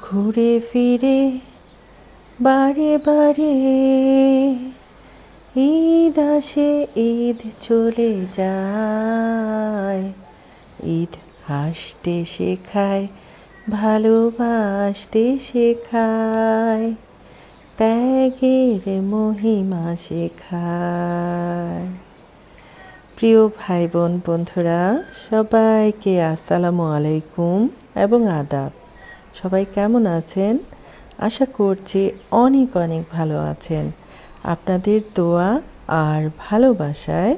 ঘুরে ফিরে বারে বারে ঈদ আসে ঈদ চলে যায়। ঈদ হাসতে শেখায়, ভালোবাসতে শেখায়, ত্যাগের মহিমা শেখায়। প্রিয় ভাই বোন বন্ধুরা, সবাইকে আসসালামু আলাইকুম এবং আদাব। সবাই কেমন আছেন? আশা করছি অনেক অনেক ভালো আছেন। আপনাদের দোয়া আর ভালোবাসায়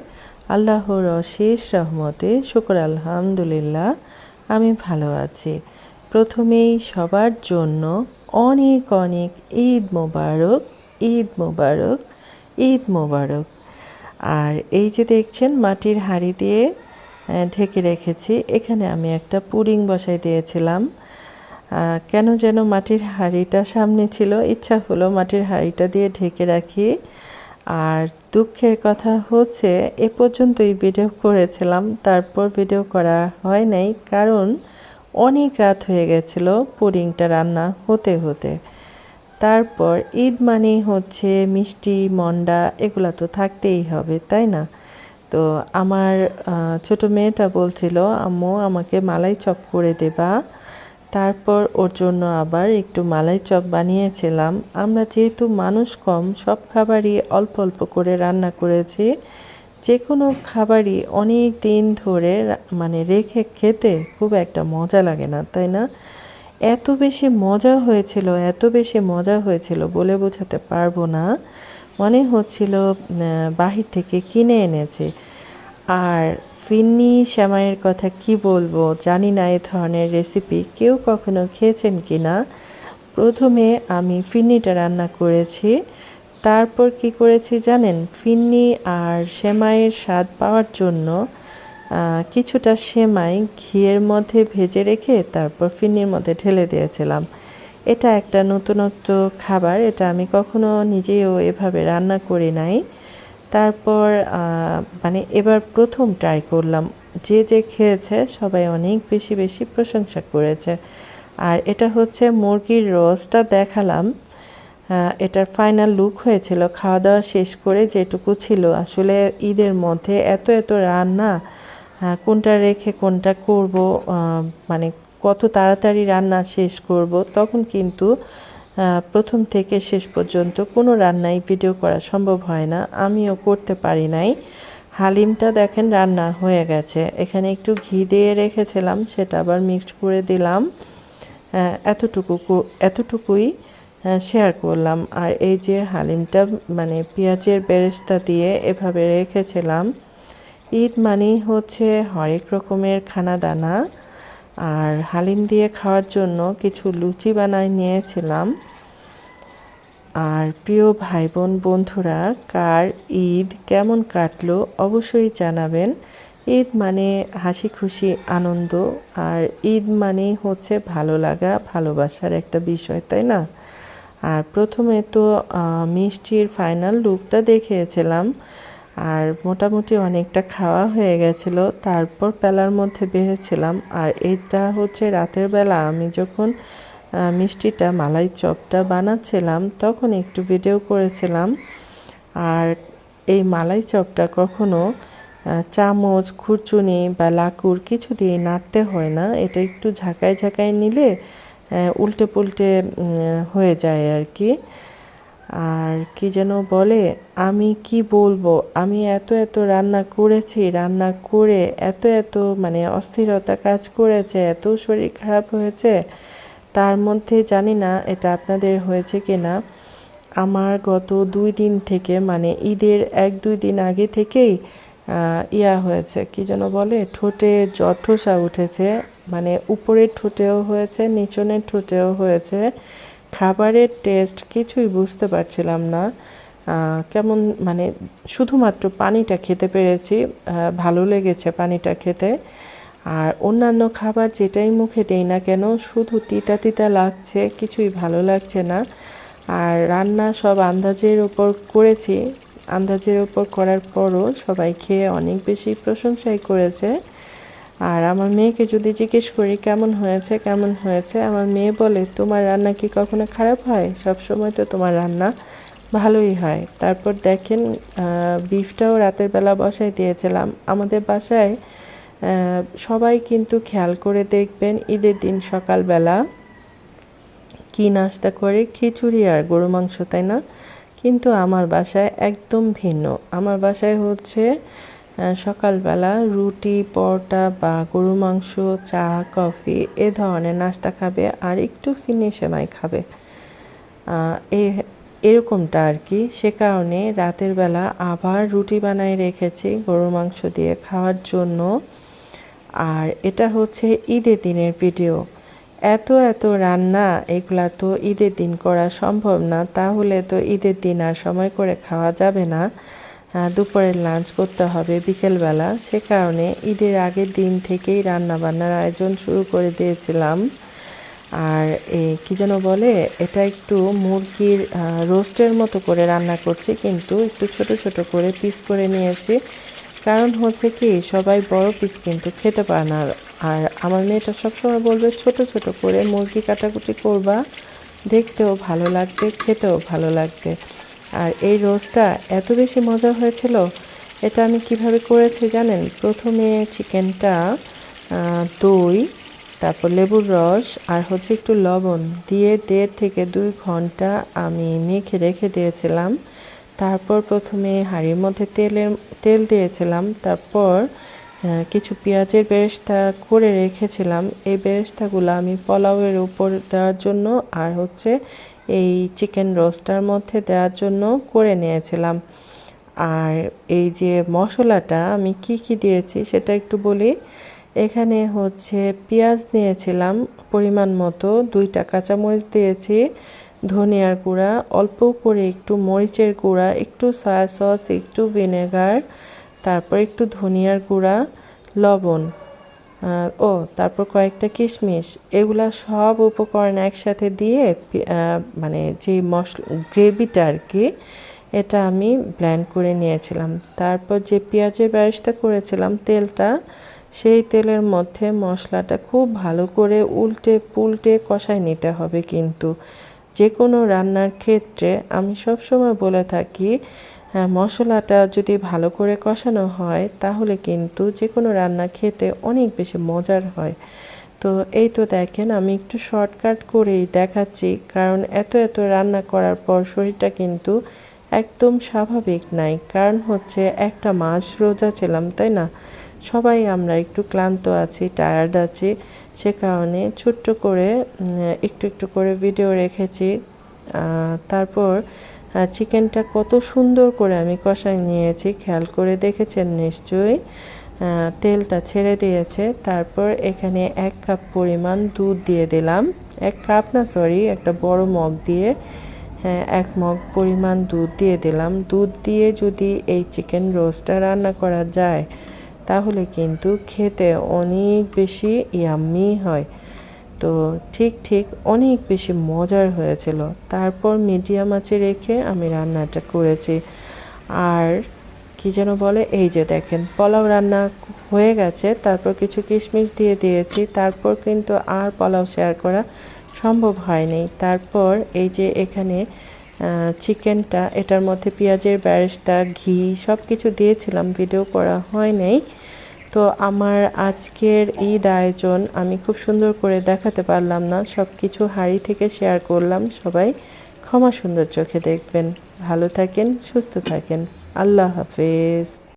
আল্লাহর অশেষ রহমতে শুকর আলহামদুলিল্লাহ আমি ভালো আছি। প্রথমেই সবার জন্য অনেক অনেক ঈদ মোবারক, ঈদ মোবারক, ঈদ মোবারক। আর এই যে দেখছেন মাটির হাঁড়ি দিয়ে ঢেকে রেখেছি। এখানে আমি একটা পুডিং বসাই দিয়েছিলাম। কেন যেন মাটির হাঁড়িটা সামনে ছিল, ইচ্ছা হলো মাটির হাঁড়িটা দিয়ে ঢেকে রাখি। আর দুঃখের কথা হচ্ছে এ পর্যন্তই ভিডিও করেছিলাম, তারপর ভিডিও করা হয় নাই, কারণ অনেক রাত হয়ে গেছিলো পুডিংটা রান্না হতে হতে। তারপর ঈদ মানেই হচ্ছে মিষ্টি মন্ডা, এগুলো তো থাকতেই হবে, তাই না? তো আমার ছোট মেয়েটা বলছিল, আম্মু আমাকে মালাই চপ করে দেবা। তারপর ওর জন্য আবার একটু মালাই চপ বানিয়েছিলাম। আমরা যেহেতু মানুষ কম, সব খাবারই অল্প অল্প করে রান্না করেছি। যে কোনো খাবারই অনেক দিন ধরে মানে রেখে খেতে খুব একটা মজা লাগে না, তাই না? এত বেশি মজা হয়েছিল, এত বেশি মজা হয়েছিল বলে বোঝাতে পারবো না। মনে হচ্ছিল বাহির থেকে কিনে এনেছে। আর ফিন্নি সেমাইয়ের কথা কি বলবো, জানি না এ ধরনের রেসিপি কেউ কখনো খেয়েছেন কি না। প্রথমে আমি ফিন্নিটা রান্না করেছি, তারপর কি করেছি জানেন? ফিন্নি আর সেমাইয়ের স্বাদ পাওয়ার জন্য কিছুটা সেমাই ঘিয়ের মধ্যে ভেজে রেখে তারপর ফিন্নির মধ্যে ঢেলে দিয়েছিলাম। এটা একটা নতুনত্ব খাবার, এটা আমি কখনো নিজেও এভাবে রান্না করি নাই। তারপর মানে এবার প্রথম ট্রাই করলাম। যে যে খেয়েছে সবাই অনেক বেশি বেশি প্রশংসা করেছে। আর এটা হচ্ছে মুরগির রোস্টটা দেখালাম। এটার ফাইনাল লুক হয়েছিল খাওয়া দাওয়া শেষ করে যেটুকু ছিল। আসলে ঈদের মধ্যে এত এত রান্না, কোনটা রেখে কোনটা করব, মানে কত তাড়াতাড়ি রান্না শেষ করব, তখন কিন্তু প্রথম থেকে শেষ পর্যন্ত কোনো রান্নাই ভিডিও করা সম্ভব হয় না, আমিও করতে পারি নাই। হালিমটা দেখেন রান্না হয়ে গেছে, এখানে একটু ঘি দিয়ে রেখেছিলাম, সেটা আবার মিক্সড করে দিলাম। এতটুকুই শেয়ার করলাম। আর এই যে হালিমটা মানে পেঁয়াজের বেরেস্তা দিয়ে এভাবে রেখেছিলাম। ঈদ মানেই হচ্ছে হরেক রকমের খানা দানা। আর হালিম দিয়ে খাওয়ার জন্য কিছু লুচি বানাই নিয়েছিলাম। আর প্রিয় ভাই বোন বন্ধুরা, কার ঈদ কেমন কাটলো অবশ্যই জানাবেন। ঈদ মানে হাসি খুশি আনন্দ, আর ঈদ মানেই হচ্ছে ভালো লাগা ভালোবাসার একটা বিষয়, তাই না? আর প্রথমে তো মিষ্টির ফাইনাল লুকটা দেখিয়েছিলাম, আর মোটামুটি অনেকটা খাওয়া হয়ে গেছিলো। তারপর পেলার মধ্যে বেড়েছিলাম। আর এটা হচ্ছে রাতের বেলা আমি যখন মিষ্টিটা মালাই চপটা বানাচ্ছিলাম তখন একটু ভিডিও করেছিলাম। আর এই মালাই চপটা কখনো চামচ, খুরচুনি বা লাকুর কিছু দিয়ে নাড়তে হয় না, এটা একটু ঝাঁকায় ঝাঁকায় নিলে উল্টে পুল্টে হয়ে যায় আর কি। আর কি যেন বলে, আমি কি বলবো, আমি এত এত রান্না করেছি, রান্না করে এত এত মানে অস্থিরতা কাজ করেছে, এত শরীর খারাপ হয়েছে। তার মধ্যে জানি না এটা আপনাদের হয়েছে কিনা, আমার গত 2 দিন থেকে মানে ঈদের 1-2 দিন আগে থেকেই হয়েছে, কি যেন বলে, ঠোঁটে জঠোসা উঠেছে। মানে উপরের ঠোঁটেও হয়েছে, নিচনের ঠোঁটেও হয়েছে। খাবারের টেস্ট কিছুই বুঝতে পারছিলাম না, কেমন মানে শুধুমাত্র পানিটা খেতে পেরেছি, ভালো লেগেছে পানিটা খেতে। আর অন্যান্য খাবার যেটাই মুখে দেই না কেন শুধু তিতা তিতা লাগছে, কিছুই ভালো লাগছে না। আর রান্না সব আন্দাজের ওপর করেছি, আন্দাজের ওপর করার পরও সবাই খেয়ে অনেক বেশি প্রশংসাই করেছে। আর আমার মেয়েকে যদি জিজ্ঞেস করি কেমন হয়েছে কেমন হয়েছে, আমার মেয়ে বলে তোমার রান্না কি কখনো খারাপ হয়, সব সময় তো তোমার রান্না ভালোই হয়। তারপর দেখেন বিফটাও রাতের বেলা বসাই দিয়েছিলাম। আমাদের বাসায় সবাই কিন্তু খেয়াল করে দেখবেন ঈদের দিন সকালবেলা কি নাস্তা করে, খিচুড়ি আর গরু মাংস, তাই না? কিন্তু আমার বাসায় একদম ভিন্ন। আমার বাসায় হচ্ছে সকালবেলা রুটি, পরোটা বা গরু মাংস, চা, কফি এ ধরনের নাস্তা খাবে আর একটু ফিরনি সেমাই খাবে। এ এরকমটা আর কি। সে কারণে রাতের বেলা আবার রুটি বানাই রেখেছি গরুর মাংস দিয়ে খাওয়ার জন্য। আর এটা হচ্ছে ঈদের দিনের ভিডিও। এত এত রান্না, এগুলা তো ঈদের দিন করা সম্ভব না, তাহলে তো ঈদের দিন আর সময় করে খাওয়া যাবে না। দুপুরের লাঞ্চ করতে হবে বিকেলবেলা। সে কারণে ঈদের আগের দিন থেকেই রান্না বান্নার আয়োজন শুরু করে দিয়েছিলাম। আর কি যেন বলে, এটা একটু মুরগির রোস্টের মতো করে রান্না করছি, কিন্তু একটু ছোট ছোট করে পিস করে নিয়েছি। কারণ হচ্ছে কি, সবাই বড় পিস কিন্তু খেতে পারে না। আর আমার মেয়েটা সবসময় বলবে ছোট ছোট করে মুরগি কাটাকুটি করবা, দেখতেও ভালো লাগবে, খেতেও ভালো লাগবে। আর এই রোস্টটা এত বেশি মজা হয়েছিল। এটা আমি কিভাবে করেছি জানেন? প্রথমে চিকেনটা দই, তারপর লেবুর রস আর হচ্ছে একটু লবণ দিয়ে 1.5 থেকে 2 ঘন্টা আমি মেখে রেখে দিয়েছিলাম। তারপর প্রথমে হাঁড়ির মধ্যে তেল দিয়েছিলাম। তারপর কিছু পেঁয়াজের বেরেস্তা করে রেখেছিলাম। এই বেরেস্তাগুলো আমি পোলাওয়ের উপর দেওয়ার জন্য আর হচ্ছে এই চিকেন রোস্টার মধ্যে দেওয়ার জন্য করে নিয়েছিলাম। আর এই যে মশলাটা আমি কি কি দিয়েছি সেটা একটু বলি। এখানে হচ্ছে পেঁয়াজ নিয়েছিলাম পরিমাণ মতো, 2টা কাঁচামরিচ দিয়েছি, ধনিয়ার গুঁড়া অল্প করে, একটু মরিচের গুঁড়া, একটু সয়া সস, একটু ভিনেগার, তারপর একটু ধনিয়ার গুঁড়া, লবণ, তারপর কয়েকটা কিশমিশ। এগুলা সব উপকরণ একসাথে দিয়ে মানে যে গ্রেভিটা আর কি, এটা আমি ব্লেন্ড করে নিয়েছিলাম। তারপর যে পেঁয়াজের বেরেস্তা করেছিলাম তেলটা, সেই তেলের মধ্যে মশলাটা খুব ভালো করে উল্টে পুল্টে কষায় নিতে হবে। কিন্তু যে কোনো রান্নার ক্ষেত্রে আমি সবসময় বলে থাকি, মশলাটা যদি ভালো করে কষানো হয় তাহলে কিন্তু যে কোনো রান্না খেতে অনেক বেশি মজার হয়। তো এই তো দেখেন, আমি একটু শর্টকাট করেই দেখাচ্ছি, কারণ এত এত রান্না করার পর শরীরটা কিন্তু একদম স্বাভাবিক নাই। কারণ হচ্ছে একটা মাস রোজা ছিলাম, তাই না? সবাই আমরা একটু ক্লান্ত আছি, টায়ার্ড আছি। সে কারণে ছোট্ট করে একটু একটু করে ভিডিও রেখেছি। তারপর চিকেনটা কত সুন্দর করে আমি কষাই নিয়েছি, খেয়াল করে দেখেছেন নিশ্চয়ই। তেলটা ছেড়ে দিয়েছে। তারপর এখানে 1 কাপ পরিমাণ দুধ দিয়ে দিলাম। 1 কাপ না, সরি, একটা বড় মগ দিয়ে 1 মগ পরিমাণ দুধ দিয়ে দিলাম। দুধ দিয়ে যদি এই চিকেন রোস্টটা রান্না করা যায় তাহলে কিন্তু খেতে অনেক বেশি ইয়াম্মি হয়। তো ঠিক অনেক বেশি মজার হয়েছিল। তারপর মিডিয়াম আঁচে রেখে আমি রান্নাটা করেছি। আর কি যেন বলে, এই যে দেখেন পোলাও রান্না হয়ে গেছে। তারপর কিছু কিশমিশ দিয়ে দিয়েছি। তারপর কিন্তু আর পোলাও শেয়ার করা সম্ভব হয়নি। তারপর এই যে এখানে চিকেনটা, এটার মধ্যে পেঁয়াজের বেরেস্তা, ঘি সব কিছু দিয়েছিলাম, ভিডিও করা হয় নাই। তো আমার আজকের ঈদ আয়োজন আমি খুব সুন্দর করে দেখাতে পারলাম না, সব কিছু হাঁড়ি থেকে শেয়ার করলাম। সবাই ক্ষমা সুন্দর চোখে দেখবেন। ভালো থাকেন, সুস্থ থাকেন। আল্লাহ হাফেজ।